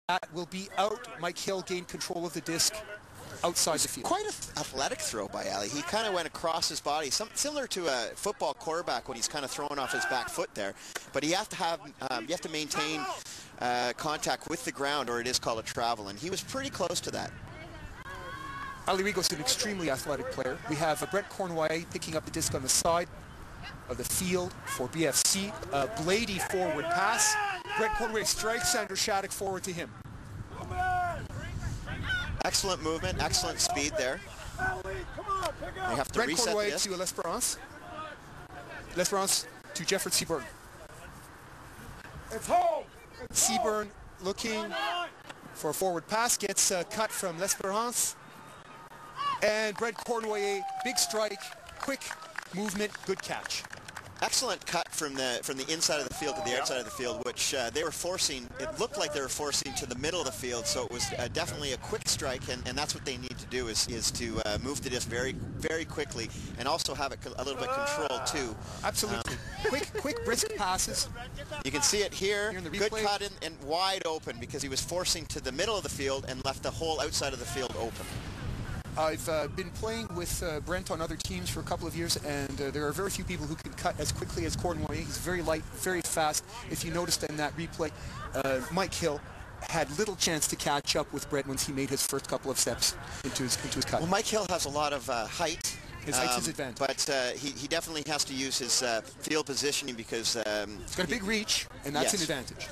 That will be out. Mike Hill gained control of the disc outside the field. Quite an athletic throw by Ali. He kind of went across his body, similar to a football quarterback when he's kind of throwing off his back foot there. But you have to maintain contact with the ground, or it is called a travel, and he was pretty close to that. Ali Rigo's an extremely athletic player. We have Brent Cornway picking up the disc on the side of the field for BFC. Blady forward pass. Brent Cornway strikes Sandra Shattuck forward to him. Excellent movement, excellent speed there. They have to Brent reset Cornway the disc. to L'Esperance. L'Esperance to Jeffrey Seaburn. Seaburn looking for a forward pass, gets cut from L'Esperance. And Brent Cornway, big strike, quick movement, good catch. Excellent cut from the inside of the field to the outside of the field, which they were forcing. It looked like they were forcing to the middle of the field, so it was definitely a quick strike, and that's what they need to do is to move the disc very, very quickly, and also have it a little bit controlled too. Absolutely. Quick, brisk passes. You can see it here. In the Good replay. cut and wide open because he was forcing to the middle of the field and left the whole outside of the field open. I've been playing with Brent on other teams for a couple of years, and there are very few people who can cut as quickly as Cornway. He's very light, very fast. If you noticed in that replay, Mike Hill had little chance to catch up with Brent once he made his first couple of steps into his cut. Well, Mike Hill has a lot of height. His height's his advantage. But he definitely has to use his field positioning because... he's got a big reach, and that's an advantage.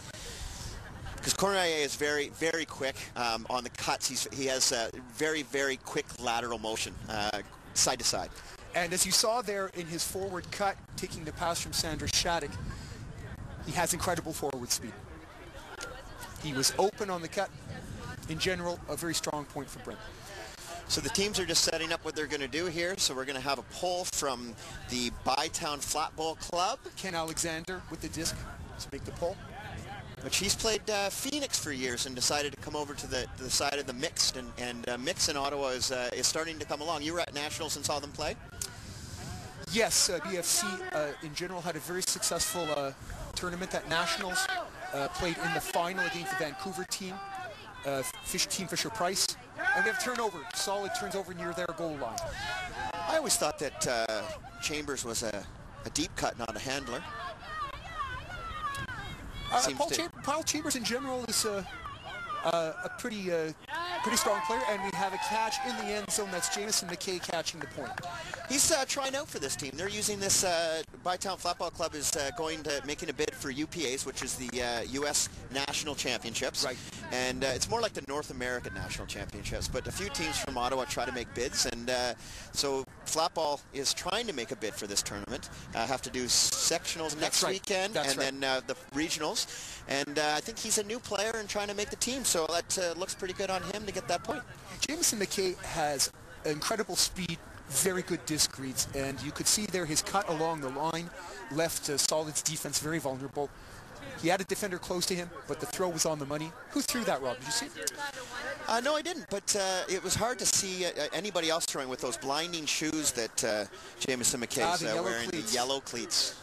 Because Cornway is very, very quick on the cuts. He has very, very quick lateral motion, side to side. And as you saw there in his forward cut, taking the pass from Sandra Shattuck, he has incredible forward speed. He was open on the cut. In general, a very strong point for Brent. So the teams are just setting up what they're going to do here. So we're going to have a poll from the Bytown Flatball Club. Ken Alexander with the disc to make the poll. But he's played Phoenix for years and decided to come over to the side of the mixed, and mixed in Ottawa is starting to come along. You were at Nationals and saw them play? Yes, BFC in general had a very successful tournament at Nationals. Played in the final against the Vancouver team, Team Fisher-Price. And we have turnover, solid turns over near their goal line. I always thought that Chambers was a deep cut, not a handler. Paul Chambers in general is a pretty strong player, and we have a catch in the end zone. That's Jamison McKay catching the point. He's trying out for this team. They're using this, Bytown Flatball Club is making a bid for UPAs, which is the U.S. National Championships. Right. And it's more like the North American National Championships, but a few teams from Ottawa try to make bids, and so Flatball is trying to make a bid for this tournament. Have to do sectionals next weekend, then the regionals. And I think he's a new player and trying to make the team, so that looks pretty good on him to get that point. Jamison McKay has incredible speed, very good disc reads, and you could see there his cut along the line left Solid's defense very vulnerable. He had a defender close to him, but the throw was on the money. Who threw that, Rob? Did you see it? No, I didn't, but it was hard to see anybody else throwing with those blinding shoes that Jamison McKay's wearing, the yellow cleats.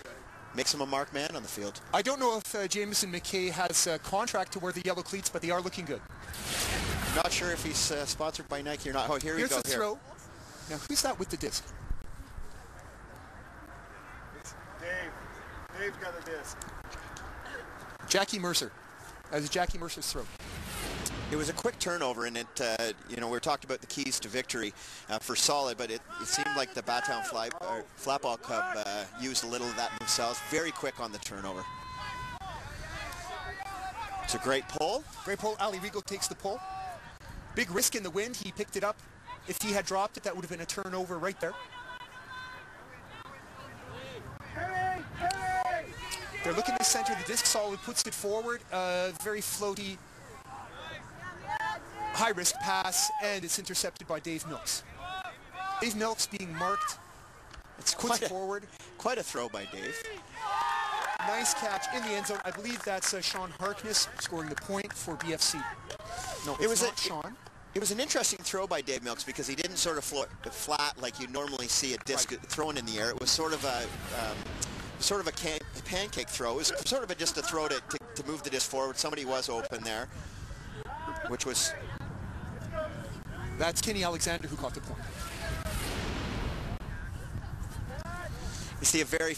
Makes him a marked man on the field. I don't know if Jamison McKay has a contract to wear the yellow cleats, but they are looking good. Not sure if he's sponsored by Nike or not. Oh, here we go. Here's the throw. Now, who's that with the disc? It's Dave. Dave's got the disc. Jackie Mercer. That was Jackie Mercer's throw. It was a quick turnover, and it, we talked about the keys to victory for Solid, but it seemed like the Bytown Flatball Club used a little of that themselves. Very quick on the turnover. It's a great pull. Great pull. Ali Rigo takes the pull. Big risk in the wind. He picked it up. If he had dropped it, that would have been a turnover right there. They're looking to center the disc. Solid puts it forward. Very floaty, high-risk pass, and it's intercepted by Dave Milks. Dave Milks being marked. It's puts forward. Quite a throw by Dave. Nice catch in the end zone. I believe that's Sean Harkness scoring the point for BFC. No, it was not Sean. It was an interesting throw by Dave Milks because he didn't sort of float flat like you normally see a disc thrown in the air. It was sort of a pancake throw. It was sort of just a throw to move the disc forward. Somebody was open there. which was... That's Kenny Alexander who caught the point. You see a very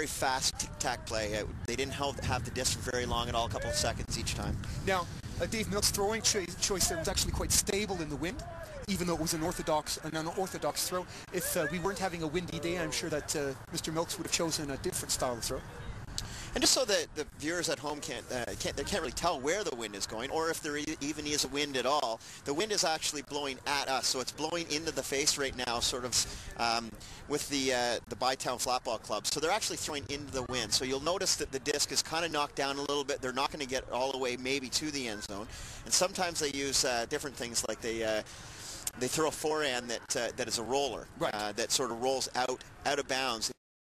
fast tic-tac play. They didn't have the disc for very long at all, a couple of seconds each time. Now, Dave Milk's throwing choice there was actually quite stable in the wind, even though it was an unorthodox throw. If we weren't having a windy day, I'm sure that Mr. Milks would have chosen a different style of throw. And just so that the viewers at home can't really tell where the wind is going, or if there even is a wind at all, the wind is actually blowing at us. So it's blowing into the face right now, sort of with the Bytown Flatball Club. So they're actually throwing into the wind. So you'll notice that the disc is kind of knocked down a little bit. They're not going to get all the way maybe to the end zone. And sometimes they use different things, like they throw a forehand that is a roller, right. that sort of rolls out of bounds.